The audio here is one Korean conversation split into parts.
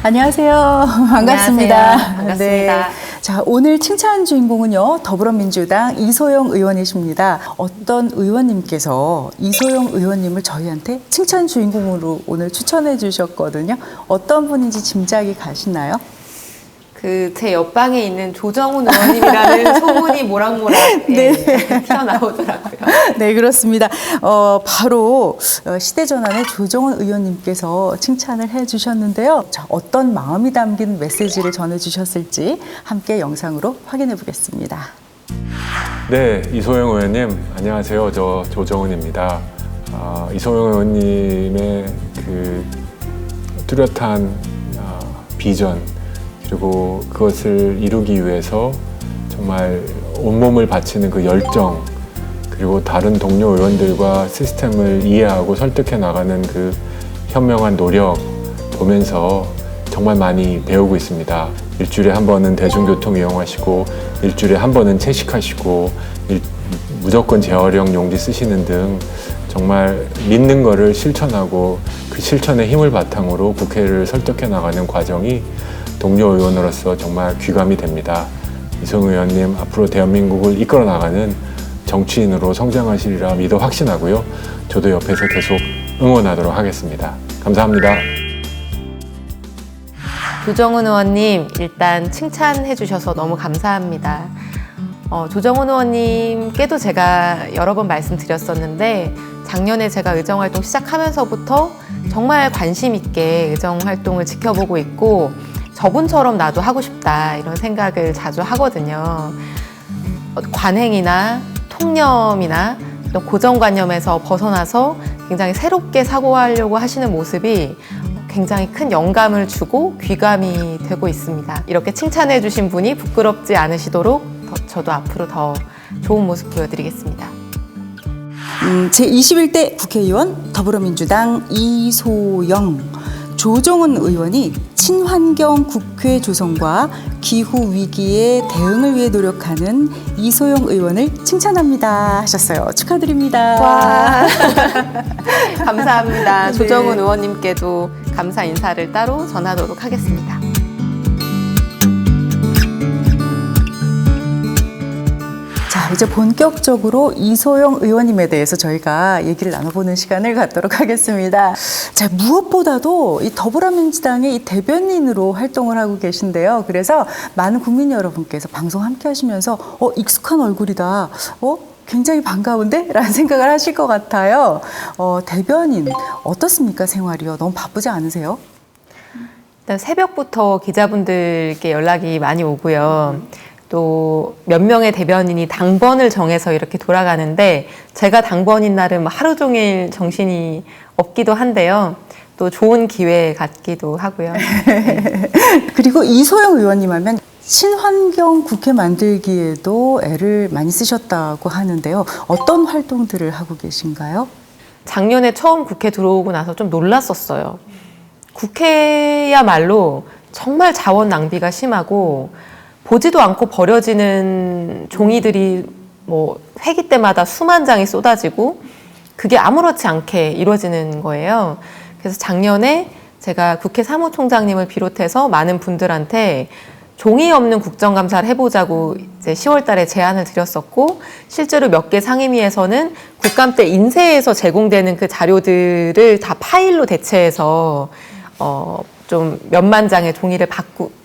안녕하세요. 반갑습니다. 안녕하세요. 반갑습니다. 네. 자, 오늘 칭찬 주인공은요, 더불어민주당 이소영 의원이십니다. 어떤 의원님께서 이소영 의원님을 저희한테 칭찬 주인공으로 오늘 추천해 주셨거든요. 어떤 분인지 짐작이 가시나요? 제 옆방에 있는 조정훈 의원님이라는 소문이 모락모락 튀어나오더라고요. 네, 그렇습니다. 바로 시대전환의 조정훈 의원님께서 칭찬을 해주셨는데요. 자, 어떤 마음이 담긴 메시지를 전해주셨을지 함께 영상으로 확인해 보겠습니다. 네, 이소영 의원님 안녕하세요. 저 조정훈입니다. 이소영 의원님의 그 뚜렷한 비전 그리고 그것을 이루기 위해서 정말 온몸을 바치는 그 열정, 그리고 다른 동료 의원들과 시스템을 이해하고 설득해 나가는 그 현명한 노력 보면서 정말 많이 배우고 있습니다. 일주일에 한 번은 대중교통 이용하시고 일주일에 한 번은 채식하시고 무조건 재활용 용기 쓰시는 등 정말 믿는 거를 실천하고 그 실천의 힘을 바탕으로 국회를 설득해 나가는 과정이 동료 의원으로서 정말 귀감이 됩니다. 이소영 의원님 앞으로 대한민국을 이끌어 나가는 정치인으로 성장하시리라 믿어 확신하고요. 저도 옆에서 계속 응원하도록 하겠습니다. 감사합니다. 조정훈 의원님 일단 칭찬해 주셔서 너무 감사합니다. 조정훈 의원님께도 제가 여러 번 말씀드렸었는데 작년에 제가 의정활동 시작하면서부터 정말 관심 있게 의정활동을 지켜보고 있고 저분처럼 나도 하고 싶다 이런 생각을 자주 하거든요. 관행이나 통념이나 고정관념에서 벗어나서 굉장히 새롭게 사고하려고 하시는 모습이 굉장히 큰 영감을 주고 귀감이 되고 있습니다. 이렇게 칭찬해 주신 분이 부끄럽지 않으시도록 저도 앞으로 더 좋은 모습 보여드리겠습니다. 제21대 국회의원 더불어민주당 이소영 조정훈 의원이 친환경 국회 조성과 기후 위기에 대응을 위해 노력하는 이소영 의원을 칭찬합니다 하셨어요. 축하드립니다. 와. 감사합니다. 네. 조정훈 의원님께도 감사 인사를 따로 전하도록 하겠습니다. 자, 이제 본격적으로 이소영 의원님에 대해서 저희가 얘기를 나눠보는 시간을 갖도록 하겠습니다. 자, 무엇보다도 이 더불어민주당의 이 대변인으로 활동을 하고 계신데요. 그래서 많은 국민 여러분께서 방송 함께 하시면서 익숙한 얼굴이다. 굉장히 반가운데? 라는 생각을 하실 것 같아요. 대변인 어떻습니까? 생활이요? 너무 바쁘지 않으세요? 일단 새벽부터 기자분들께 연락이 많이 오고요. 또 몇 명의 대변인이 당번을 정해서 이렇게 돌아가는데 제가 당번인 날은 하루 종일 정신이 없기도 한데요. 또 좋은 기회 같기도 하고요. 그리고 이소영 의원님 하면 친환경 국회 만들기에도 애를 많이 쓰셨다고 하는데요. 어떤 활동들을 하고 계신가요? 작년에 처음 국회 들어오고 나서 좀 놀랐었어요. 국회야말로 정말 자원 낭비가 심하고 보지도 않고 버려지는 종이들이 회기 때마다 수만 장이 쏟아지고 그게 아무렇지 않게 이루어지는 거예요. 그래서 작년에 제가 국회 사무총장님을 비롯해서 많은 분들한테 종이 없는 국정감사를 해보자고 이제 10월 달에 제안을 드렸었고 실제로 몇 개 상임위에서는 국감 때 인쇄해서 제공되는 그 자료들을 다 파일로 대체해서 좀 몇만 장의 종이를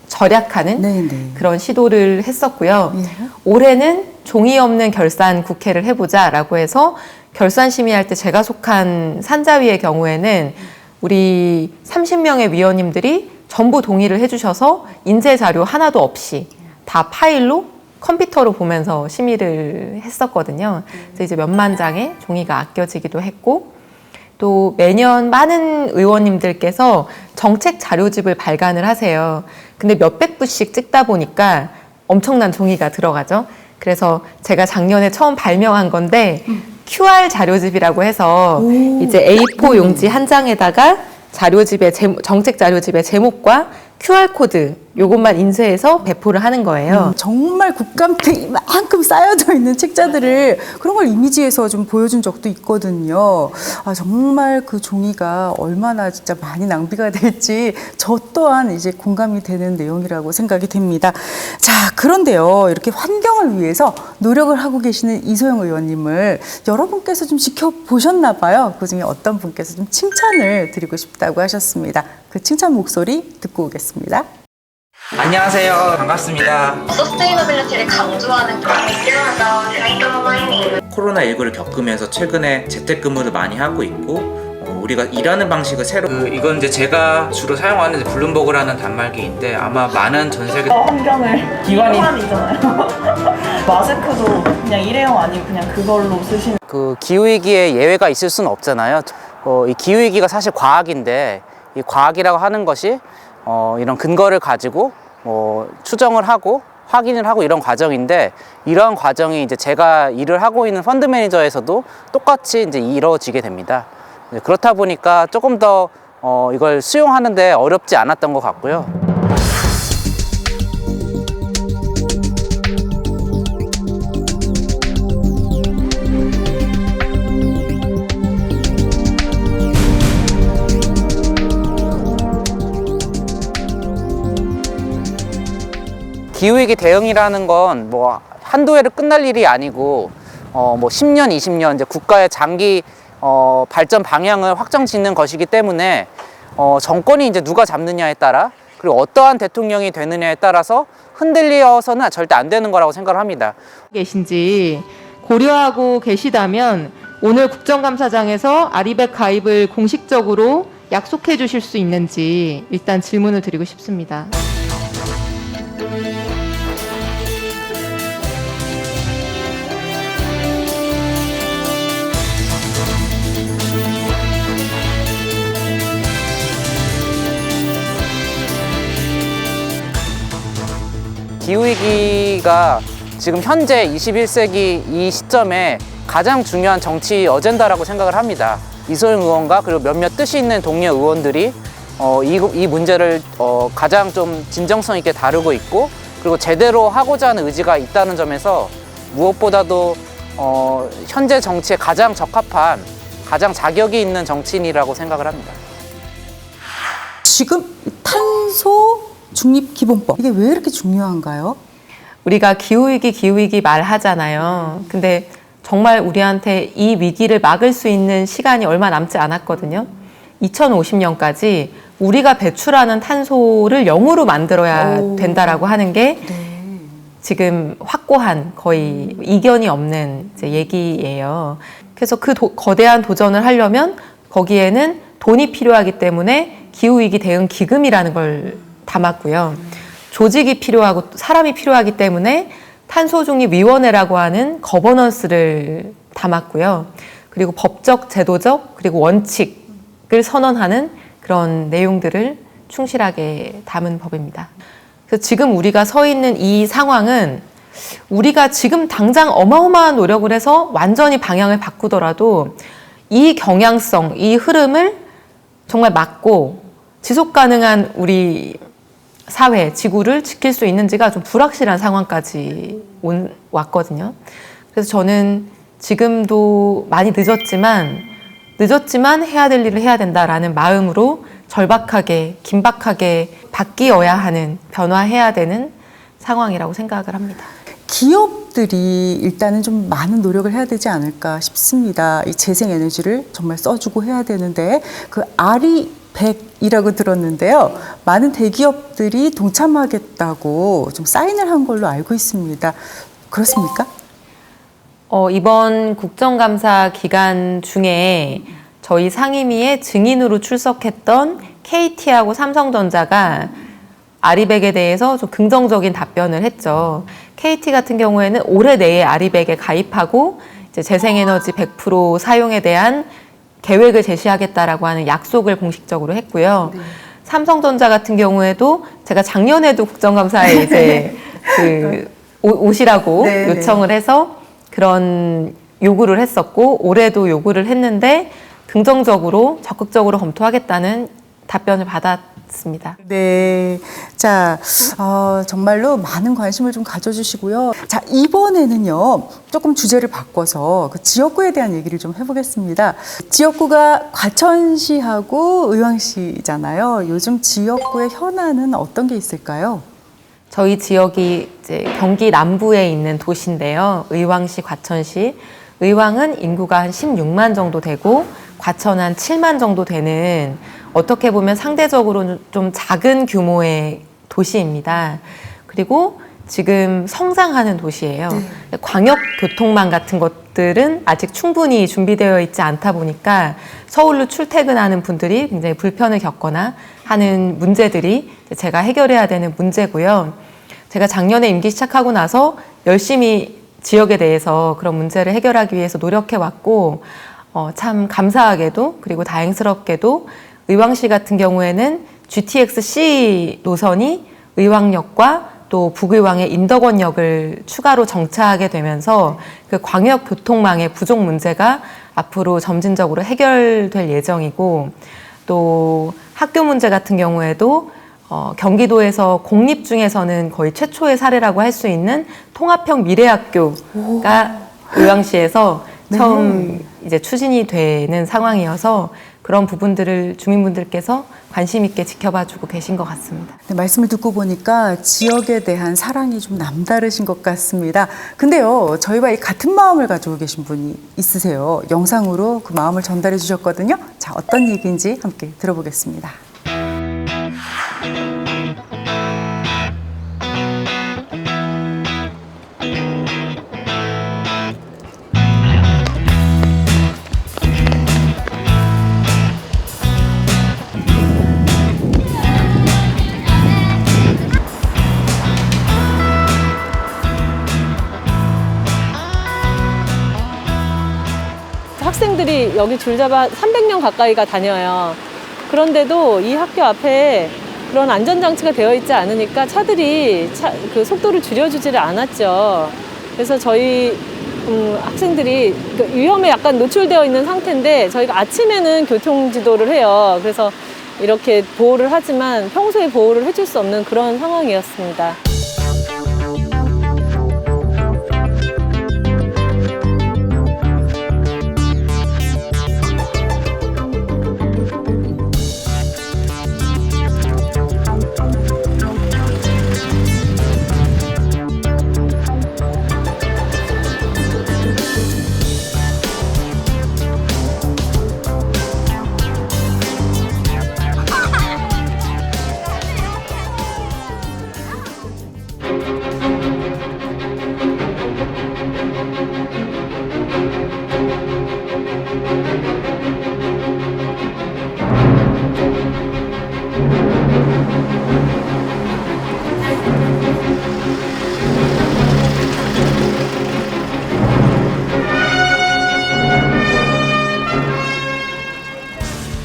절약하는 네네. 그런 시도를 했었고요. 예. 올해는 종이 없는 결산 국회를 해보자라고 해서 결산 심의할 때 제가 속한 산자위의 경우에는 우리 30명의 위원님들이 전부 동의를 해주셔서 인쇄 자료 하나도 없이 다 파일로 컴퓨터로 보면서 심의를 했었거든요. 그래서 이제 몇만 장의 종이가 아껴지기도 했고 또 매년 많은 의원님들께서 정책 자료집을 발간을 하세요. 근데 몇백 부씩 찍다 보니까 엄청난 종이가 들어가죠. 그래서 제가 작년에 처음 발명한 건데 QR 자료집이라고 해서 이제 A4 용지 한 장에다가 정책 자료집의 제목과 QR코드 요것만 인쇄해서 배포를 하는 거예요. 정말 국감때 이만큼 쌓여져 있는 책자들을 그런 걸 이미지에서 좀 보여준 적도 있거든요. 아, 정말 그 종이가 얼마나 진짜 많이 낭비가 될지 저 또한 이제 공감이 되는 내용이라고 생각이 됩니다. 자, 그런데요. 이렇게 환경을 위해서 노력을 하고 계시는 이소영 의원님을 여러분께서 좀 지켜보셨나 봐요. 그중에 어떤 분께서 좀 칭찬을 드리고 싶다고 하셨습니다. 그 칭찬 목소리 듣고 오겠습니다. 안녕하세요. 반갑습니다. 서스테이너빌리티를 강조하는 그런 미디어가 재밌던 마인이 코로나19를 겪으면서 최근에 재택근무를 많이 하고 있고 우리가 일하는 방식을 새로 이건 이제 제가 주로 사용하는 블룸버그라는 단말기인데 아마 많은 전 세계 환경을 기반이잖아요. 마스크도 그냥 일회용 아니고 그냥 그걸로 쓰시는. 그 기후위기에 예외가 있을 수는 없잖아요. 이 기후위기가 사실 과학인데 이 과학이라고 하는 것이 이런 근거를 가지고 추정을 하고 확인을 하고 이런 과정인데 이러한 과정이 이제 제가 일을 하고 있는 펀드 매니저에서도 똑같이 이제 이루어지게 됩니다. 그렇다 보니까 조금 더 이걸 수용하는데 어렵지 않았던 것 같고요. 기후위기 대응이라는 건 뭐 한두 해로 끝날 일이 아니고 뭐 10년, 20년 이제 국가의 장기 발전 방향을 확정 짓는 것이기 때문에 정권이 이제 누가 잡느냐에 따라 그리고 어떠한 대통령이 되느냐에 따라서 흔들려서는 절대 안 되는 거라고 생각을 합니다. 계신지 고려하고 계시다면 오늘 국정감사장에서 아리백 가입을 공식적으로 약속해 주실 수 있는지 일단 질문을 드리고 싶습니다. 기후위기가 지금 현재 21세기 이 시점에 가장 중요한 정치 어젠다라고 생각을 합니다. 이소영 의원과 그리고 몇몇 뜻이 있는 동료 의원들이 이 문제를 가장 좀 진정성 있게 다루고 있고 그리고 제대로 하고자 하는 의지가 있다는 점에서 무엇보다도 현재 정치에 가장 적합한 가장 자격이 있는 정치인이라고 생각을 합니다. 지금 탄소 중립기본법 이게 왜 이렇게 중요한가요? 우리가 기후위기 말하잖아요. 근데 정말 우리한테 이 위기를 막을 수 있는 시간이 얼마 남지 않았거든요. 2050년까지 우리가 배출하는 탄소를 0으로 만들어야 된다라고 하는 게 지금 확고한 거의 이견이 없는 이제 얘기예요. 그래서 그 거대한 도전을 하려면 거기에는 돈이 필요하기 때문에 기후위기 대응 기금이라는 걸 담았고요. 조직이 필요하고 사람이 필요하기 때문에 탄소중립위원회라고 하는 거버넌스를 담았고요. 그리고 법적, 제도적, 그리고 원칙을 선언하는 그런 내용들을 충실하게 담은 법입니다. 그래서 지금 우리가 서 있는 이 상황은 우리가 지금 당장 어마어마한 노력을 해서 완전히 방향을 바꾸더라도 이 경향성, 이 흐름을 정말 막고 지속 가능한 우리 사회, 지구를 지킬 수 있는지가 좀 불확실한 상황까지 왔거든요. 그래서 저는 지금도 많이 늦었지만 해야 될 일을 해야 된다라는 마음으로 절박하게, 긴박하게 바뀌어야 하는, 변화해야 되는 상황이라고 생각을 합니다. 기업들이 일단은 좀 많은 노력을 해야 되지 않을까 싶습니다. 이 재생에너지를 정말 써주고 해야 되는데 그 아리백이라고 들었는데요. 많은 대기업들이 동참하겠다고 좀 사인을 한 걸로 알고 있습니다. 그렇습니까? 이번 국정감사 기간 중에 저희 상임위에 증인으로 출석했던 KT하고 삼성전자가 아리백에 대해서 좀 긍정적인 답변을 했죠. KT 같은 경우에는 올해 내에 아리백에 가입하고 이제 재생에너지 100% 사용에 대한 계획을 제시하겠다라고 하는 약속을 공식적으로 했고요. 네. 삼성전자 같은 경우에도 제가 작년에도 국정감사에 이제 오시라고 네, 요청을 해서 그런 요구를 했었고 올해도 요구를 했는데 긍정적으로 적극적으로 검토하겠다는 답변을 받았습니다. 같습니다. 네. 자, 정말로 많은 관심을 좀 가져주시고요. 자, 이번에는요, 조금 주제를 바꿔서 그 지역구에 대한 얘기를 좀 해보겠습니다. 지역구가 과천시하고 의왕시잖아요. 요즘 지역구의 현안은 어떤 게 있을까요? 저희 지역이 이제 경기 남부에 있는 도시인데요. 의왕시, 과천시. 의왕은 인구가 한 16만 정도 되고 과천 한 7만 정도 되는 어떻게 보면 상대적으로 좀 작은 규모의 도시입니다. 그리고 지금 성장하는 도시예요. 광역 교통망 같은 것들은 아직 충분히 준비되어 있지 않다 보니까 서울로 출퇴근하는 분들이 굉장히 불편을 겪거나 하는 문제들이 제가 해결해야 되는 문제고요. 제가 작년에 임기 시작하고 나서 열심히 지역에 대해서 그런 문제를 해결하기 위해서 노력해 왔고, 참 감사하게도 그리고 다행스럽게도 의왕시 같은 경우에는 GTX-C 노선이 의왕역과 또 북의왕의 인덕원역을 추가로 정차하게 되면서 그 광역 교통망의 부족 문제가 앞으로 점진적으로 해결될 예정이고, 또 학교 문제 같은 경우에도 경기도에서 공립 중에서는 거의 최초의 사례라고 할 수 있는 통합형 미래학교가 의왕시에서 처음 이제 추진이 되는 상황이어서 그런 부분들을 주민분들께서 관심 있게 지켜봐주고 계신 것 같습니다. 네, 말씀을 듣고 보니까 지역에 대한 사랑이 좀 남다르신 것 같습니다. 근데요, 저희와 이 같은 마음을 가지고 계신 분이 있으세요. 영상으로 그 마음을 전달해 주셨거든요. 자, 어떤 얘기인지 함께 들어보겠습니다. 학생들이 여기 줄잡아 300명 가까이가 다녀요. 그런데도 이 학교 앞에 그런 안전장치가 되어 있지 않으니까 차들이 그 속도를 줄여주지를 않았죠. 그래서 저희 학생들이 그 위험에 약간 노출되어 있는 상태인데 저희가 아침에는 교통지도를 해요. 그래서 이렇게 보호를 하지만 평소에 보호를 해줄 수 없는 그런 상황이었습니다.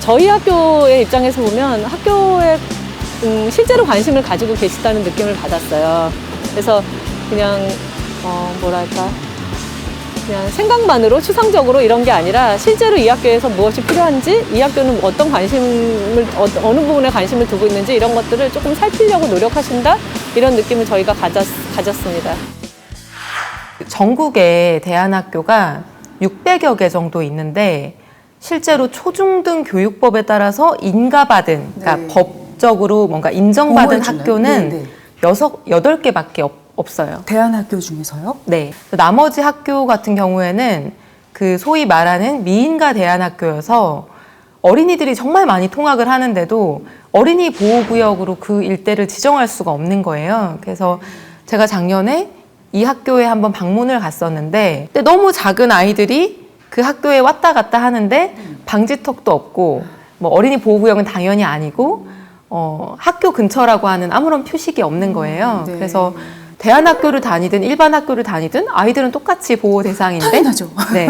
저희 학교의 입장에서 보면 학교에 실제로 관심을 가지고 계시다는 느낌을 받았어요. 그래서 그냥 뭐랄까 그냥 생각만으로 추상적으로 이런 게 아니라 실제로 이 학교에서 무엇이 필요한지, 이 학교는 어떤 관심을 어느 부분에 관심을 두고 있는지 이런 것들을 조금 살피려고 노력하신다, 이런 느낌을 저희가 가졌습니다. 전국에 대안학교가 600여 개 정도 있는데 실제로 초중등 교육법에 따라서 인가받은, 그러니까 법적으로 뭔가 인정받은 보호해주는. 학교는 8개밖에 없어요. 대안학교 중에서요? 네. 나머지 학교 같은 경우에는 그 소위 말하는 미인가 대안학교여서 어린이들이 정말 많이 통학을 하는데도 어린이 보호구역으로 그 일대를 지정할 수가 없는 거예요. 그래서 제가 작년에 이 학교에 한번 방문을 갔었는데, 근데 너무 작은 아이들이 그 학교에 왔다 갔다 하는데 방지턱도 없고, 뭐 어린이 보호구역은 당연히 아니고, 학교 근처라고 하는 아무런 표식이 없는 거예요. 네. 그래서 대안학교를 다니든 일반 학교를 다니든 아이들은 똑같이 보호 대상인데, 당연하죠. 네,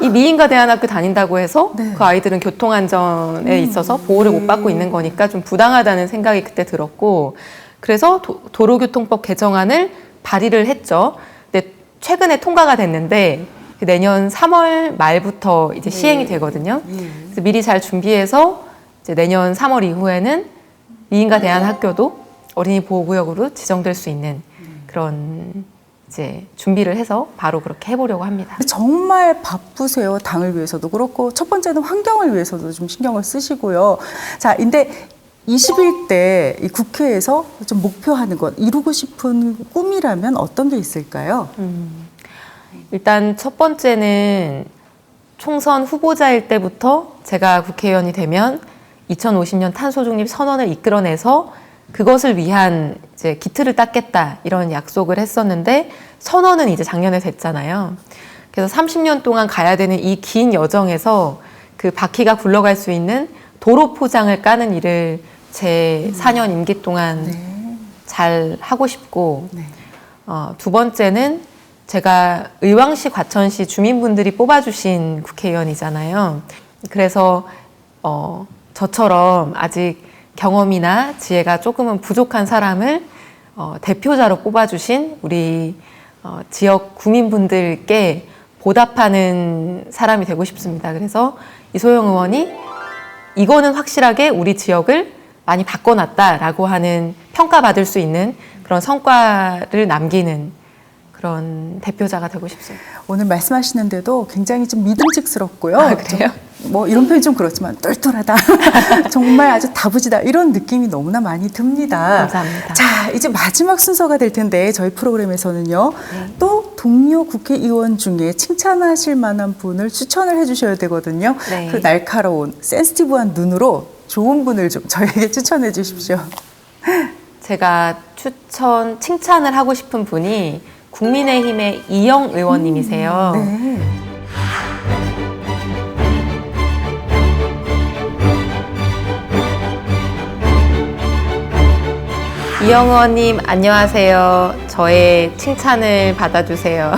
이 미인가 대안학교 다닌다고 해서 네. 그 아이들은 교통안전에 있어서 보호를 못 받고 있는 거니까 좀 부당하다는 생각이 그때 들었고, 그래서 도로교통법 개정안을 발의를 했죠. 근데 최근에 통과가 됐는데 내년 3월 말부터 이제 시행이 되거든요. 그래서 미리 잘 준비해서 이제 내년 3월 이후에는 미인가 대안학교도 어린이 보호구역으로 지정될 수 있는 그런 이제 준비를 해서 바로 그렇게 해보려고 합니다. 정말 바쁘세요. 당을 위해서도 그렇고 첫 번째는 환경을 위해서도 좀 신경을 쓰시고요. 자, 근데 21대 이 국회에서 좀 목표하는 것, 이루고 싶은 꿈이라면 어떤 게 있을까요? 일단 첫 번째는 총선 후보자일 때부터 제가 국회의원이 되면 2050년 탄소중립 선언을 이끌어내서 그것을 위한 이제 기틀을 닦겠다 이런 약속을 했었는데 선언은 이제 작년에 됐잖아요. 그래서 30년 동안 가야 되는 이 긴 여정에서 그 바퀴가 굴러갈 수 있는 도로 포장을 까는 일을 제 4년 임기 동안 잘 하고 싶고 두 번째는 제가 의왕시, 과천시 주민분들이 뽑아주신 국회의원이잖아요. 그래서 저처럼 아직 경험이나 지혜가 조금은 부족한 사람을 대표자로 뽑아주신 우리 지역 구민분들께 보답하는 사람이 되고 싶습니다. 그래서 이소영 의원이 이거는 확실하게 우리 지역을 많이 바꿔놨다라고 하는 평가받을 수 있는 그런 성과를 남기는 그런 대표자가 되고 싶습니다. 오늘 말씀하시는데도 굉장히 좀 믿음직스럽고요. 아, 그래요? 뭐 이런 표현이 좀 그렇지만 똘똘하다. 정말 아주 다부지다. 이런 느낌이 너무나 많이 듭니다. 감사합니다. 자, 이제 마지막 순서가 될 텐데 저희 프로그램에서는요. 또 동료 국회의원 중에 칭찬하실 만한 분을 추천을 해주셔야 되거든요. 네. 그 날카로운 센시티브한 눈으로 좋은 분을 좀 저에게 추천해 주십시오. 제가 칭찬을 하고 싶은 분이 국민의힘의 이영 의원님이세요. 네. 이영 의원님 안녕하세요. 저의 칭찬을 받아주세요.